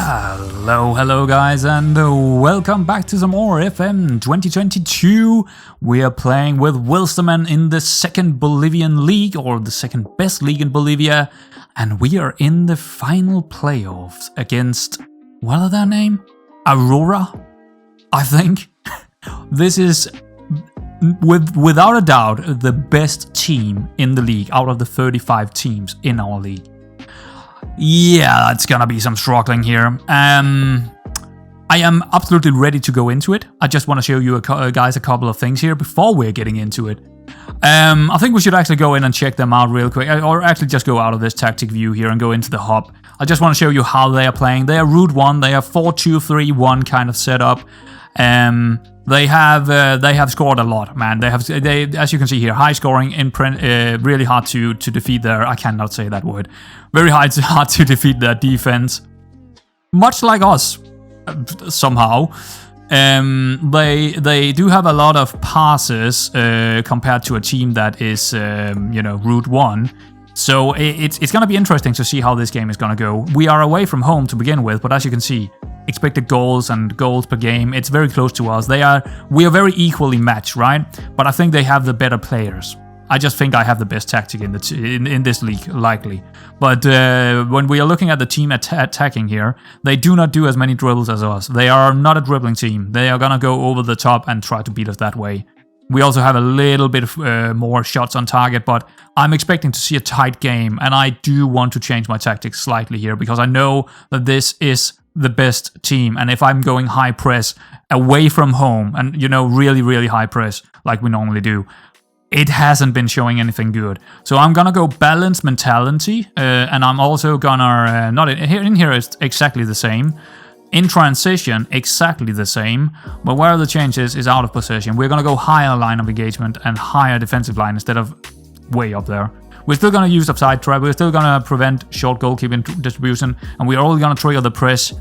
Hello guys, and welcome back to some more FM22. We are playing with Wilstermann in the second Bolivian league, or the second best league in Bolivia, and we are in the final playoffs against, what is their name? Aurora, I think. This is, without a doubt, the best team in the league out of the 35 teams in our league. Yeah, it's gonna be some struggling here. I am absolutely ready to go into it. I just want to show you guys a couple of things here before we're getting into it. I think we should actually go in and check them out real quick, or actually just go out of this tactic view here and go into the hub. I just want to show you how they are playing. They are Route 1, they are 4-2-3-1 kind of setup. They have scored a lot, man. They as you can see here, high scoring, really hard to defeat their, I cannot say that word. Very hard to defeat their defense. Much like us, somehow. They do have a lot of passes compared to a team that is, Route 1. So it's going to be interesting to see how this game is going to go. We are away from home to begin with, but as you can see, expected goals and goals per game, it's very close to us. We are very equally matched, right? But I think they have the better players. I just think I have the best tactic in this league, likely. But when we are looking at the team attacking here, they do not do as many dribbles as us. They are not a dribbling team. They are going to go over the top and try to beat us that way. We also have a little bit of more shots on target, but I'm expecting to see a tight game, and I do want to change my tactics slightly here because I know that this is the best team, and if I'm going high press away from home and, really, really high press like we normally do, it hasn't been showing anything good. So I'm gonna go balanced mentality, and I'm also gonna, in here it's exactly the same. In transition, exactly the same, but where the change is out of possession. We're going to go higher line of engagement and higher defensive line instead of way up there. We're still going to use offside trap, we're still going to prevent short goalkeeping distribution, and we're only going to trigger the press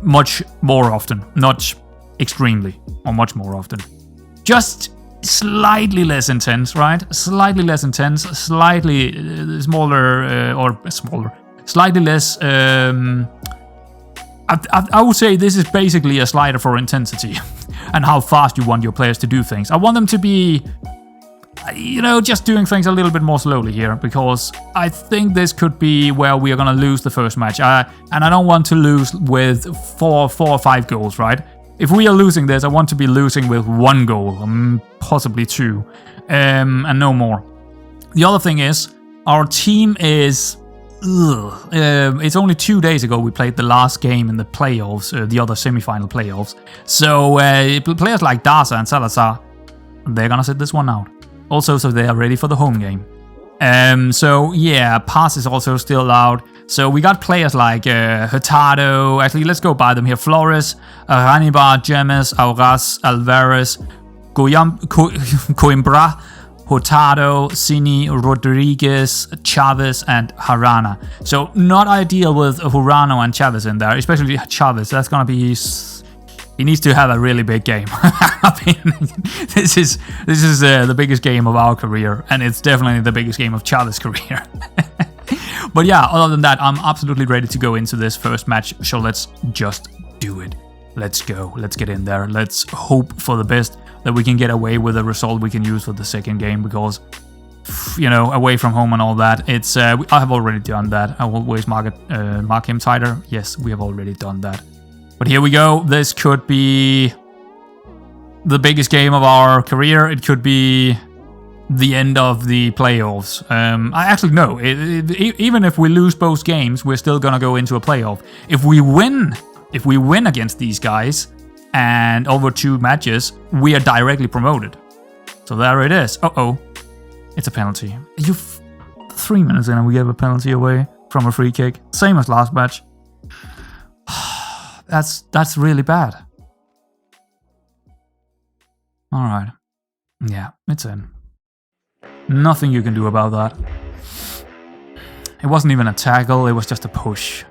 much more often. Not extremely, or much more often. Just slightly less intense, right? Slightly less intense, slightly slightly less... I would say this is basically a slider for intensity and how fast you want your players to do things. I want them to be, just doing things a little bit more slowly here, because I think this could be where we are going to lose the first match. And I don't want to lose with four or five goals, right? If we are losing this, I want to be losing with 1 goal, possibly 2, and no more. The other thing is, our team is... it's only 2 days ago we played the last game in the playoffs, the other semi-final playoffs. So players like Daza and Salazar, they're gonna sit this one out. Also, so they are ready for the home game. So yeah, pass is also still out. So we got players like Hurtado. Actually, let's go by them here. Flores, Ranibar, Gemes, Auras, Alvarez, Coimbra, Hurtado, Cini, Rodriguez, Chavez, and Harana. So not ideal with Hurano and Chavez in there, especially Chavez. That's gonna be... He needs to have a really big game. I mean, this is the biggest game of our career, and it's definitely the biggest game of Chavez's career. But yeah, other than that, I'm absolutely ready to go into this first match. So let's just do it. Let's go. Let's get in there. Let's hope for the best, that we can get away with a result we can use for the second game, because, away from home and all that, it's I have already done that. I will always mark him tighter. Yes, we have already done that. But here we go. This could be the biggest game of our career. It could be the end of the playoffs. I actually know. Even if we lose both games, we're still gonna go into a playoff. If we win against these guys, and over 2 matches, we are directly promoted. So there it is. Uh-oh. It's a penalty. 3 minutes in and we gave a penalty away from a free kick. Same as last match. That's really bad. Alright. Yeah, it's in. Nothing you can do about that. It wasn't even a tackle, it was just a push.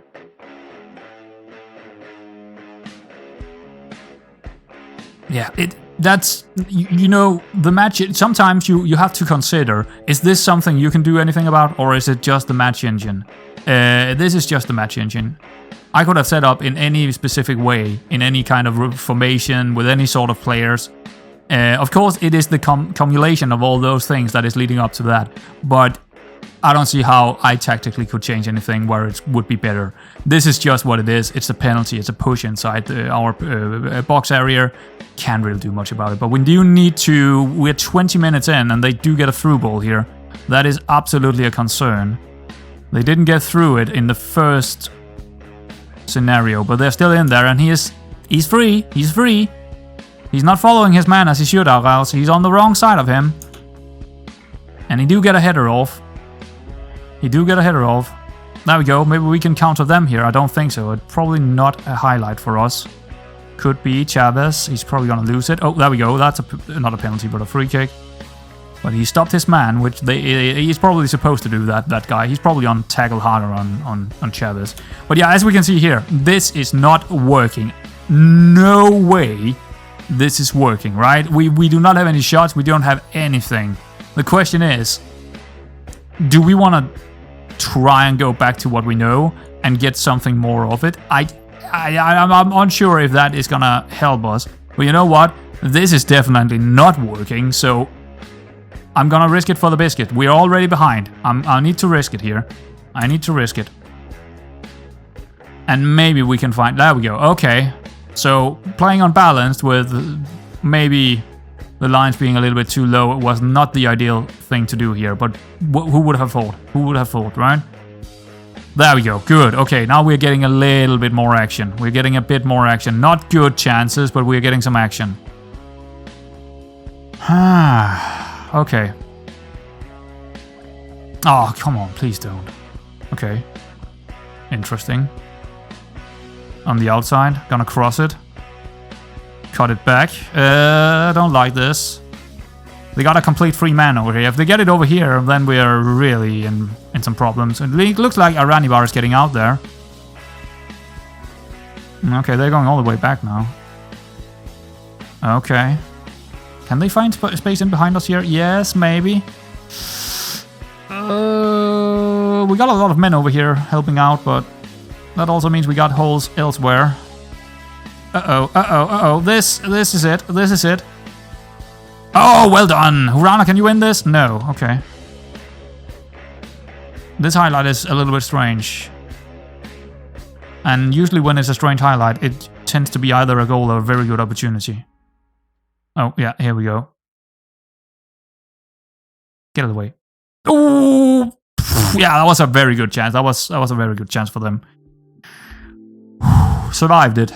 Yeah, that's the match. Sometimes you have to consider, is this something you can do anything about, or is it just the match engine? This is just the match engine. I could have set up in any specific way, in any kind of formation, with any sort of players. Of course, it is the cumulation of all those things that is leading up to that. But I don't see how I tactically could change anything where it would be better. This is just what it is. It's a penalty. It's a push inside our box area. Can't really do much about it. But we do need to... We're 20 minutes in and they do get a through ball here. That is absolutely a concern. They didn't get through it in the first scenario, but they're still in there and he's free. He's free. He's not following his man as he should, or else he's on the wrong side of him. And he do get a header off. There we go. Maybe we can counter them here. I don't think so. It's probably not a highlight for us. Could be Chavez. He's probably going to lose it. Oh, there we go. That's not a penalty, but a free kick. But he stopped his man, which he's probably supposed to do that guy. He's probably on tackle harder on Chavez. But yeah, as we can see here, this is not working. No way this is working, right? We do not have any shots. We don't have anything. The question is, do we want to try and go back to what we know and get something more of it? I'm unsure if that is gonna help us. But you know what? This is definitely not working, so I'm gonna risk it for the biscuit. We're already behind. I need to risk it here. I need to risk it. And maybe we can find... There we go. Okay. So, playing unbalanced with maybe the lines being a little bit too low was not the ideal thing to do here. But who would have thought? Who would have thought, right? There we go. Good. Okay, now we're getting a little bit more action. We're getting a bit more action. Not good chances, but we're getting some action. Okay. Oh, come on. Please don't. Okay. Interesting. On the outside. Gonna cross it. Cut it back. I don't like this. They got a complete free man over here. If they get it over here, then we're really in some problems. It looks like Aranibar is getting out there. Okay, they're going all the way back now. Okay. Can they find space in behind us here? Yes, maybe. We got a lot of men over here helping out, but that also means we got holes elsewhere. Uh-oh. This is it. This is it. Oh, well done. Hurana, can you win this? No. Okay. This highlight is a little bit strange. And usually when it's a strange highlight, it tends to be either a goal or a very good opportunity. Oh, yeah, here we go. Get out of the way. Oh! Yeah, that was a very good chance. That was a very good chance for them. Survived it.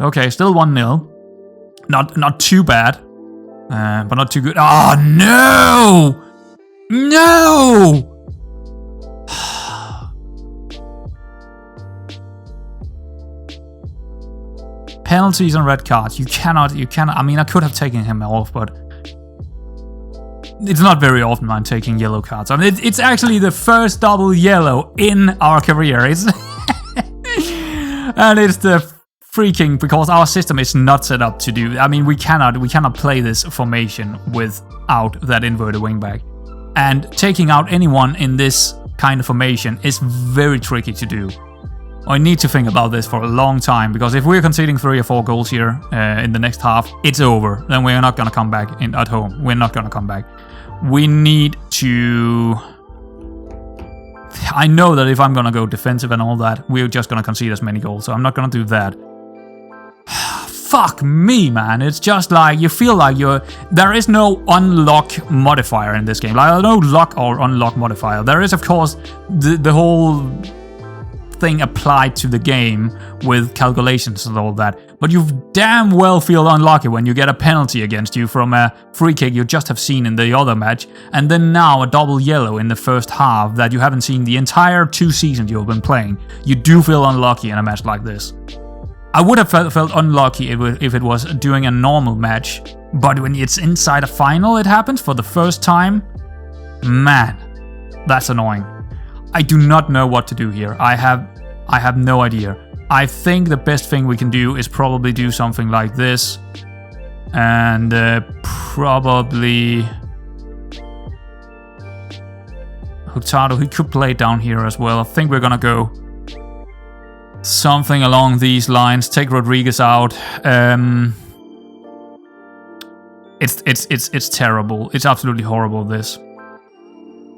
Okay, still 1-0. Not too bad. But not too good. Oh, no! No! Penalties and red cards. You cannot. I mean, I could have taken him off, but it's not very often I'm taking yellow cards. I mean, it's actually the first double yellow in our career. It's and it's the freaking, because our system is not set up to do. I mean, we cannot play this formation without that inverted wingback. And taking out anyone in this kind of formation is very tricky to do. I need to think about this for a long time, because if we're conceding 3 or 4 goals here in the next half, it's over. Then we're not going to come back at home. We're not going to come back. We need to... I know that if I'm going to go defensive and all that, we're just going to concede as many goals, so I'm not going to do that. Fuck me, man. It's just like, you feel like there is no unlock modifier in this game. Like, no lock or unlock modifier. There is, of course, the whole thing applied to the game with calculations and all that. But you damn well feel unlucky when you get a penalty against you from a free kick you just have seen in the other match, and then now a double yellow in the first half that you haven't seen the entire 2 seasons you've been playing. You do feel unlucky in a match like this. I would have felt unlucky if it was during a normal match, but when it's inside a final it happens for the first time, man, that's annoying. I do not know what to do here. I have no idea. I think the best thing we can do is probably do something like this, and probably... Hurtado, he could play down here as well. I think we're gonna go something along these lines. Take Rodriguez out. It's terrible. It's absolutely horrible, this.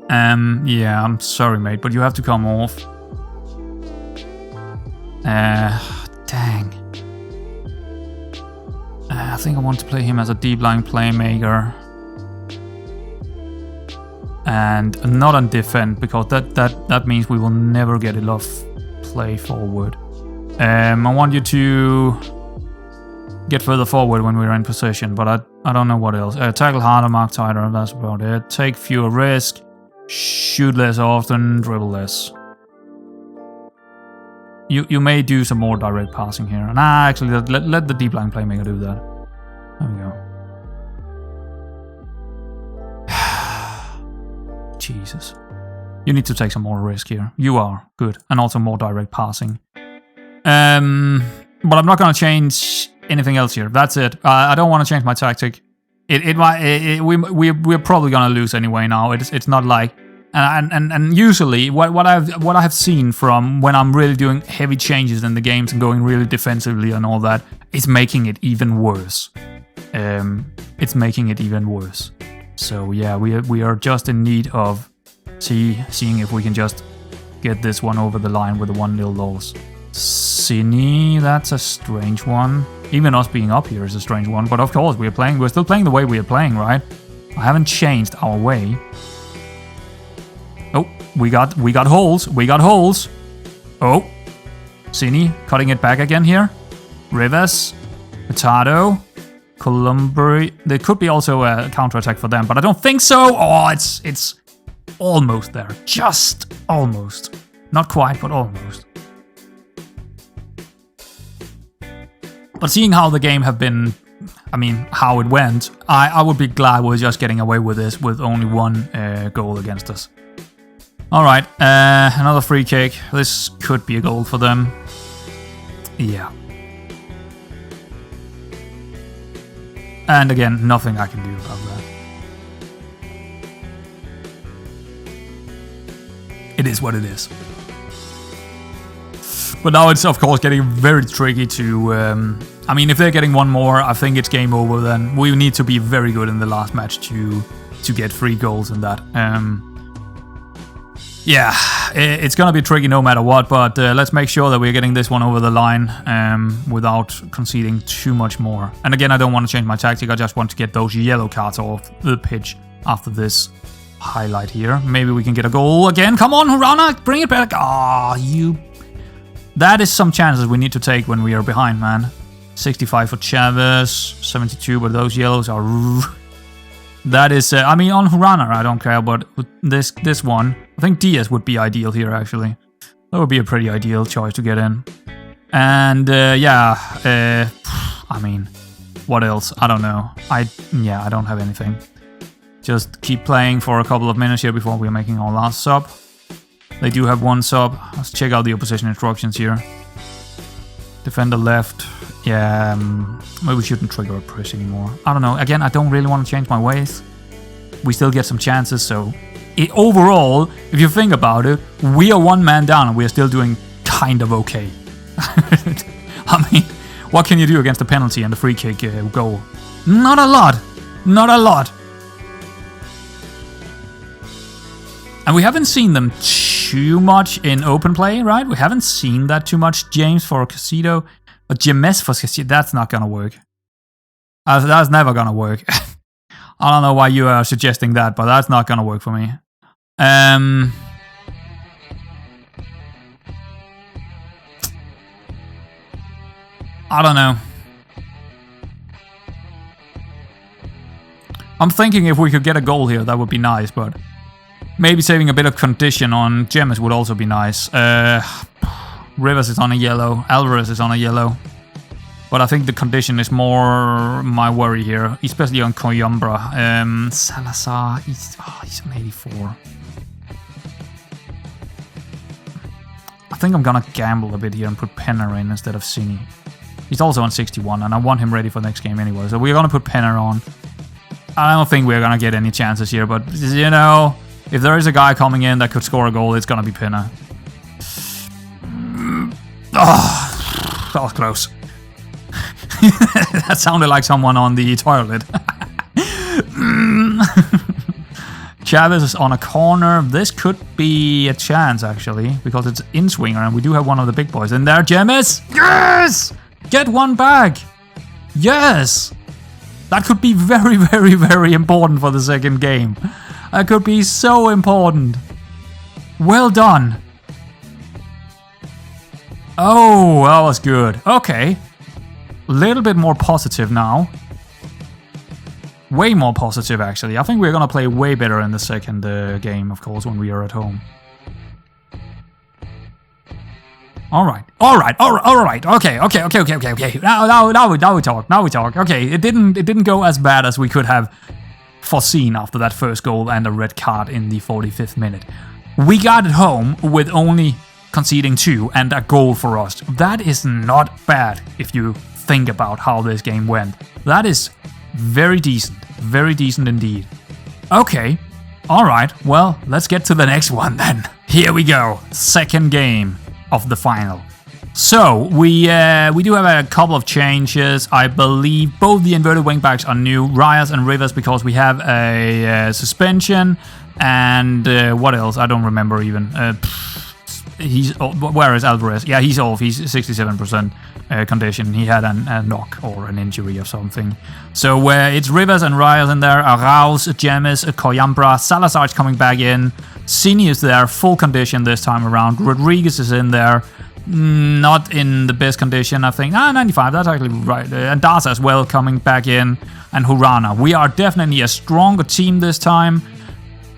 Yeah, I'm sorry, mate, but you have to come off. Dang. I think I want to play him as a deep line playmaker. And not on defend, because that means we will never get enough play forward. I want you to get further forward when we're in position, but I don't know what else. Tackle harder, mark tighter, that's about it. Take fewer risk, shoot less often, dribble less. You may do some more direct passing here. Nah, actually, let the deep line playmaker do that. There we go. Jesus. You need to take some more risk here. You are. Good. And also more direct passing. But I'm not going to change anything else here. That's it. I don't want to change my tactic. We're probably going to lose anyway now. It's not like... And usually, what I have seen from when I'm really doing heavy changes in the games and going really defensively and all that, is making it even worse. It's making it even worse. So yeah, we are just in need of seeing if we can just get this one over the line with a 1-0 loss. Cine, that's a strange one. Even us being up here is a strange one. But of course, we're still playing the way we are playing, right? I haven't changed our way. Oh, we got holes. We got holes. Oh, Cine cutting it back again here. Rivas, Hurtado, Columbri. There could be also a counter-attack for them, but I don't think so. Oh, it's almost there. Just almost. Not quite, but almost. But seeing how the game have been, I mean, how it went, I would be glad we're just getting away with this with only one goal against us. Alright, another free kick. This could be a goal for them. Yeah. And again, nothing I can do about that. It is what it is. But now it's, of course, getting very tricky to... I mean, if they're getting one more, I think it's game over then. We need to be very good in the last match to get 3 goals in that. Yeah, it's going to be tricky no matter what, but let's make sure that we're getting this one over the line without conceding too much more. And again, I don't want to change my tactic, I just want to get those yellow cards off the pitch after this highlight here. Maybe we can get a goal again. Come on, Hurana, bring it back. Ah, you... That is some chances we need to take when we are behind, man. 65 for Chavez, 72, but those yellows are... That is, I mean, on Hurana, I don't care, but this one, I think Diaz would be ideal here, actually. That would be a pretty ideal choice to get in. And, yeah, I mean, what else? I don't know. I don't have anything. Just keep playing for a couple of minutes here before we're making our last sub. They do have one sub. Let's check out the opposition instructions here. Defender left. Yeah, maybe we shouldn't trigger a press anymore. I don't know. Again, I don't really want to change my ways. We still get some chances, so... overall, if you think about it, we are 1 man down and we are still doing kind of okay. I mean, what can you do against the penalty and the free kick goal? Not a lot. Not a lot. And we haven't seen them too much in open play, right? We haven't seen that too much. James for Casido. But James for Casido, that's not gonna work. That's never gonna work. I don't know why you are suggesting that, but that's not gonna work for me. I don't know. I'm thinking if we could get a goal here, that would be nice, but maybe saving a bit of condition on James would also be nice. Rivas is on a yellow, Alvarez is on a yellow. But I think the condition is more my worry here, especially on Coimbra. Salazar, he's on 84. I think I'm gonna gamble a bit here and put Penner in instead of Cine. He's also on 61, and I want him ready for next game anyway, so we're gonna put Penner on. I don't think we're gonna get any chances here, but, you know, If there is a guy coming in that could score a goal, it's gonna be Pinner. Oh, that was close. That sounded like someone on the toilet. Chavez is on a corner. This could be a chance, actually, because it's in-swinger, and we do have one of the big boys in there. James! Yes! Get one back! Yes! That could be very, very, very important for the second game. That could be so important. Well done. Oh, that was good. Okay. A little bit more positive now. Way more positive, actually. I think we're gonna play way better in the second game, of course, when we are at home. Alright. Okay. Now we talk. Okay, it didn't go as bad as we could have foreseen after that first goal and a red card in the 45th minute. We got it home with only conceding 2 and a goal for us. That is not bad if you think about how this game went. That is very decent indeed. Okay, alright, well, let's get to the next one then. Here we go, second game of the final. So, we do have a couple of changes. I believe both the inverted wingbacks are new, Reyes and Rivers, because we have a suspension, and what else? I don't remember even. Where is Alvarez? Yeah, he's off. He's 67% condition. He had a knock or an injury or something. So it's Rivers and Reyes in there. Arauz, James, Coimbra, Salazar is coming back in. Cini is there, full condition this time around. Rodriguez is in there. Not in the best condition, I think. 95, that's actually right. And Daza as well coming back in. And Hurana. We are definitely a stronger team this time.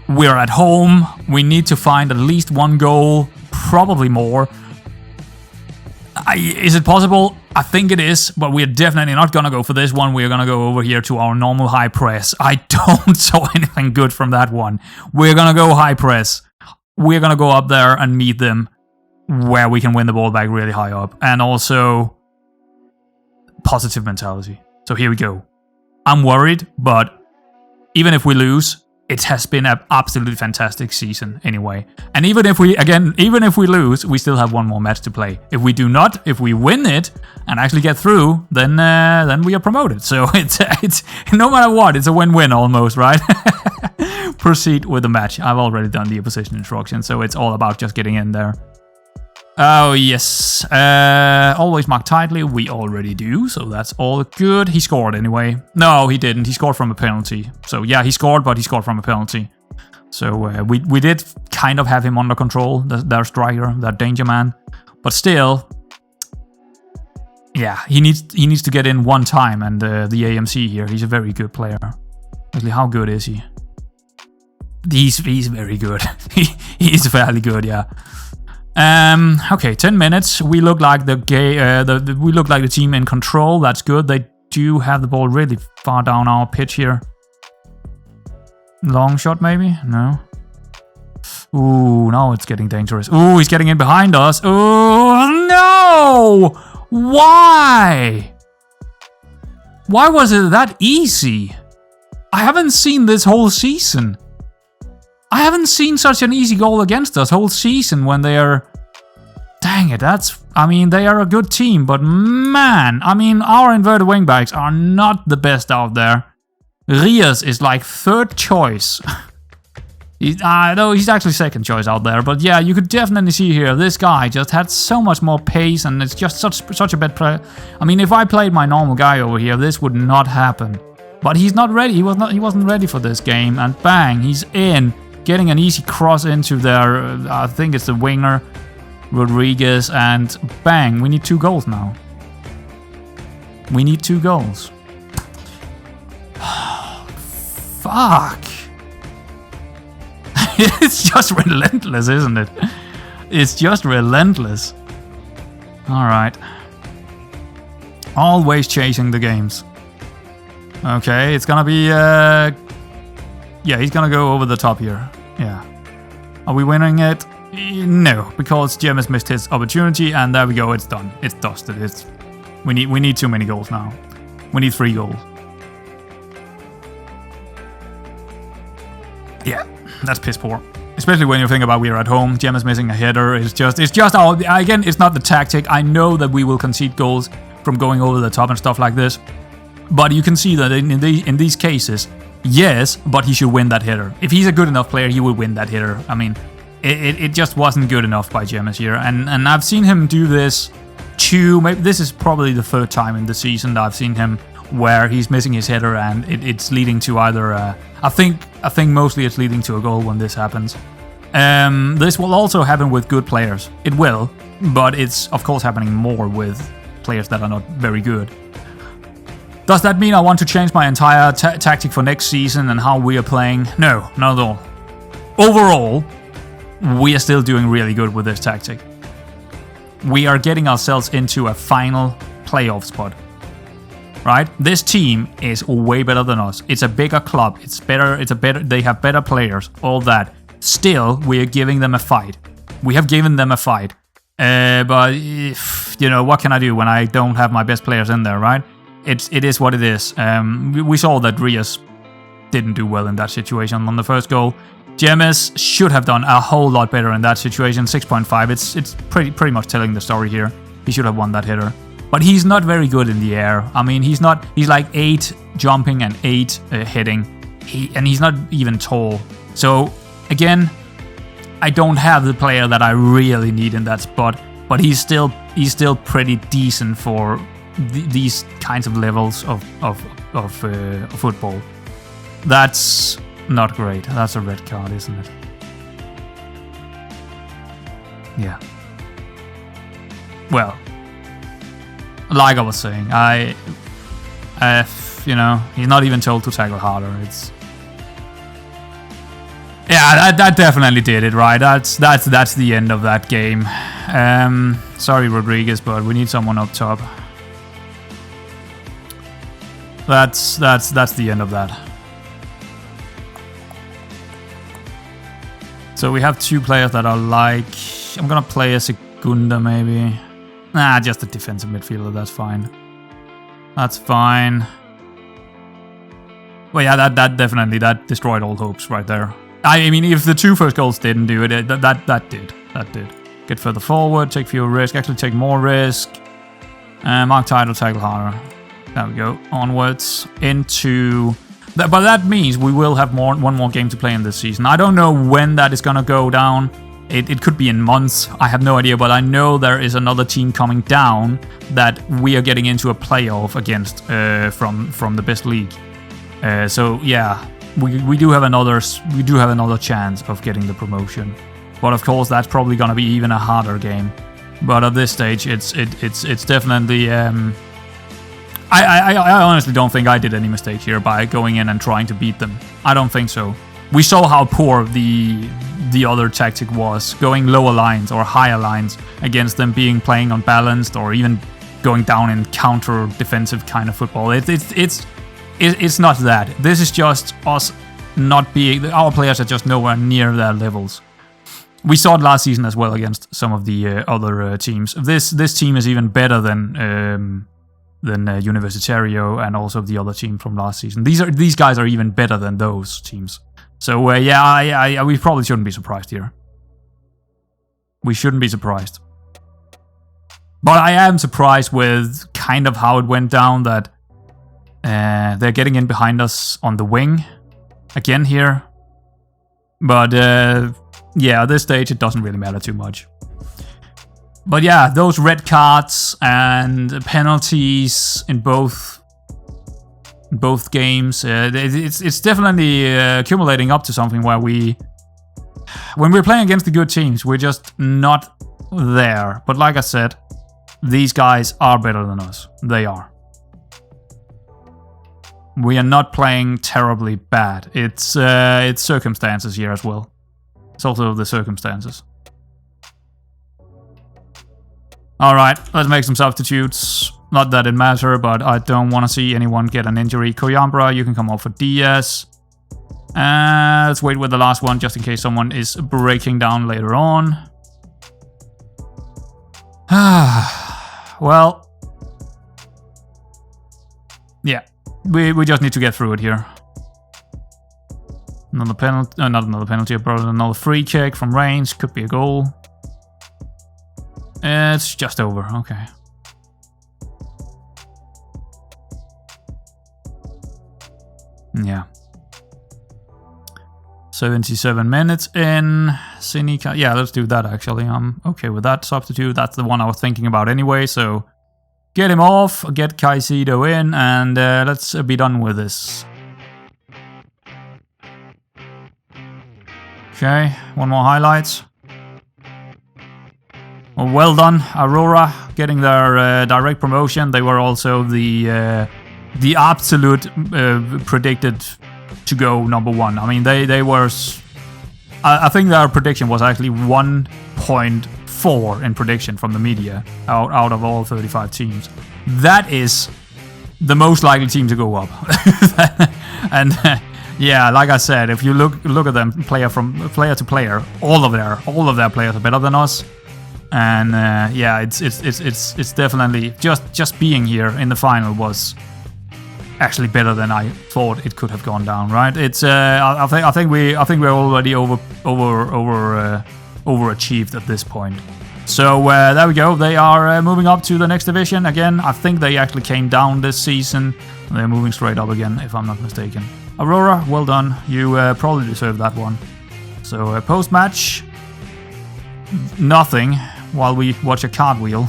We're at home. We need to find at least one goal. Probably more. Is it possible? I think it is, but we're definitely not gonna go for this one. We're gonna go over here to our normal high press. I don't saw anything good from that one. We're gonna go high press. We're gonna go up there and meet them where we can win the ball back really high up. And also positive mentality. So here we go. I'm worried, but even if we lose, it has been an absolutely fantastic season anyway. And even if we lose, we still have one more match to play. If we do not, if we win it and actually get through, then we are promoted. So it's no matter what, it's a win-win almost, right? Proceed with the match. I've already done the opposition instructions, so it's all about just getting in there. Oh, yes. Always mark tightly. We already do, so that's all good. He scored anyway. No, he didn't. He scored from a penalty. So, yeah, he scored, but he scored from a penalty. So, we did kind of have him under control, their striker, that danger man. But still, yeah, he needs to get in one time, and the AMC here, he's a very good player. Actually, how good is he? He's very good. He's fairly good, yeah. Okay, 10 minutes. We look like we look like the team in control. That's good. They do have the ball really far down our pitch here. Long shot, maybe? No. Ooh, now it's getting dangerous. Ooh, he's getting in behind us. Ooh, no! Why? Why was it that easy? I haven't seen this whole season. I haven't seen such an easy goal against us whole season when they are... Dang it, they are a good team, but man, our inverted wingbacks are not the best out there. Reyes is like third choice. He's actually second choice out there, but yeah, you could definitely see here, this guy just had so much more pace, and it's just such a bad play. If I played my normal guy over here, this would not happen. But he's not ready, he wasn't ready for this game, and bang, he's in. Getting an easy cross into their, I think it's the winger, Rodriguez, and bang, we need 2 goals now. We need 2 goals. Fuck. It's just relentless, isn't it? It's just relentless. Alright. Always chasing the games. Okay, it's gonna be, yeah, he's gonna go over the top here. Yeah. Are we winning it? No, because James missed his opportunity, and there we go, it's done. It's dusted. We need too many goals now. We need 3 goals. Yeah. That's piss poor. Especially when you think about we're at home, Gemma's missing a header. It's just again, it's not the tactic. I know that we will concede goals from going over the top and stuff like this. But you can see that in these cases, yes, but he should win that header. If he's a good enough player, he will win that header. I mean, it just wasn't good enough by Gemma's here. And I've seen him do this maybe this is probably the third time in the season that I've seen him where he's missing his header and it's leading to either I think mostly it's leading to a goal when this happens. This will also happen with good players. It will, but it's of course happening more with players that are not very good. Does that mean I want to change my entire tactic for next season and how we are playing? No, not at all. Overall, we are still doing really good with this tactic. We are getting ourselves into a final playoff spot. Right? This team is way better than us. It's a bigger club. It's better. They have better players. All that. Still, we are giving them a fight. We have given them a fight. But what can I do when I don't have my best players in there, right? It is what it is. We saw that Rias didn't do well in that situation on the first goal. Gemmes should have done a whole lot better in that situation. 6.5. It's pretty much telling the story here. He should have won that header. But he's not very good in the air. I mean, he's like 8 jumping and 8 hitting. And he's not even tall. So, again, I don't have the player that I really need in that spot. But he's still pretty decent for these kinds of levels of football. That's not great. That's a red card, isn't it? Yeah. Well, like I was saying, he's not even told to tackle harder. That definitely did it, right? That's the end of that game. Sorry, Rodriguez, but we need someone up top. That's the end of that. So we have 2 players that are like... I'm gonna play a Segunda, maybe. Nah, just a defensive midfielder, that's fine. That's fine. Well, yeah, that destroyed all hopes right there. I mean, if the 2 first goals didn't do it, that did. Get further forward, take fewer risk, actually take more risk. Mark title, tackle harder. There we go. Onwards into... But that means we will have one more game to play in this season. I don't know when that is gonna go down. It could be in months. I have no idea, but I know there is another team coming down that we are getting into a playoff against from the best league. So yeah, we do have another chance of getting the promotion. But of course, that's probably gonna be even a harder game. But at this stage, it's definitely. I honestly don't think I did any mistake here by going in and trying to beat them. I don't think so. We saw how poor the other tactic was, going lower lines or higher lines against them, playing unbalanced or even going down in counter defensive kind of football. It's not that. This is just us not being... Our players are just nowhere near their levels. We saw it last season as well against some of the other teams. This team is even better than Universitario and also the other team from last season. These guys are even better than those teams. So we probably shouldn't be surprised here. We shouldn't be surprised. But I am surprised with kind of how it went down, that they're getting in behind us on the wing again here. But yeah, at this stage it doesn't really matter too much. But yeah, those red cards and penalties in both games, it's definitely accumulating up to something where when we're playing against the good teams, we're just not there. But like I said, these guys are better than us. They are. We are not playing terribly bad. It's circumstances here as well. It's also the circumstances. Alright, let's make some substitutes. Not that it matters, but I don't want to see anyone get an injury. Coimbra, you can come off for Diaz. Let's wait with the last one, just in case someone is breaking down later on. Well, yeah, we just need to get through it here. Another penalty, not another penalty, but another free kick from range. Could be a goal. It's just over, okay. Yeah. 77 minutes in. Sinica. Yeah, let's do that actually. I'm okay with that substitute. That's the one I was thinking about anyway, so get him off, get Caicedo in, and let's be done with this. Okay, one more highlights. Well done, Aurora, getting their direct promotion. They were also the absolute predicted to go number one. I mean, they were. I think their prediction was actually 1.4 in prediction from the media out of all 35 teams. That is the most likely team to go up. And yeah, like I said, if you look at them player to player, all of their players are better than us. And yeah, it's definitely just being here in the final was actually better than I thought it could have gone down. Right? It's I think we're already overachieved at this point. So there we go. They are moving up to the next division again. I think they actually came down this season. They're moving straight up again, if I'm not mistaken. Aurora, well done. You probably deserve that one. So post-match, nothing while we watch a cartwheel.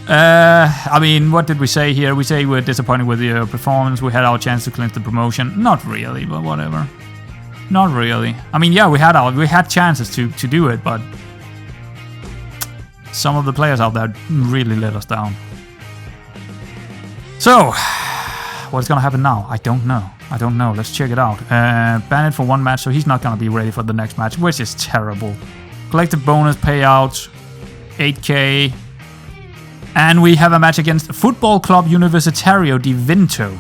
I mean, what did we say here? We say we're disappointed with the performance. We had our chance to clinch the promotion. Not really, but whatever. Not really. I mean, yeah, we had chances to do it, but some of the players out there really let us down. So, what's gonna happen now? I don't know. Let's check it out. Banned for one match, so he's not gonna be ready for the next match, which is terrible. Collective bonus payout, 8k. And we have a match against Football Club Universitario di Vinto.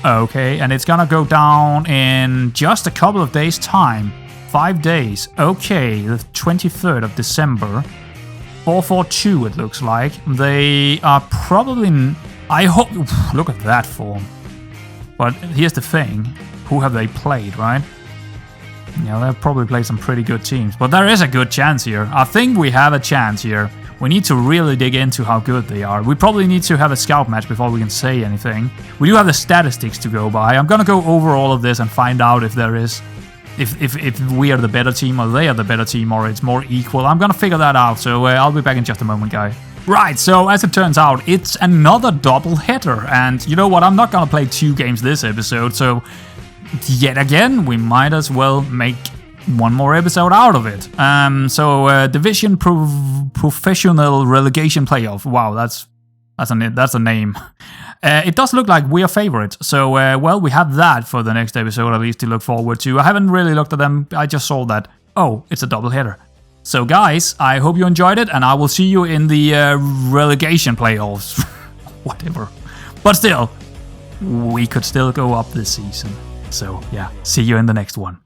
Okay, and it's gonna go down in just a couple of days' time. 5 days. Okay, the 23rd of December. 4-4-2 it looks like. They are probably... I hope... Look at that form. But here's the thing. Who have they played, right? Yeah, they've probably played some pretty good teams. But there is a good chance here. I think we have a chance here. We need to really dig into how good they are. We probably need to have a scout match before we can say anything. We do have the statistics to go by. I'm gonna go over all of this and find out if there is... If we are the better team or they are the better team or it's more equal. I'm gonna figure that out, so I'll be back in just a moment, guys. Right, so as it turns out, it's another double header. And you know what? I'm not gonna play 2 games this episode, so yet again, we might as well make one more episode out of it. So Division Professional Relegation Playoff. Wow, that's a name. It does look like we are favorites. So well, we have that for the next episode at least to look forward to. I haven't really looked at them. I just saw that. Oh, it's a double header. So guys, I hope you enjoyed it, and I will see you in the relegation playoffs. Whatever. But still, we could still go up this season. So yeah, see you in the next one.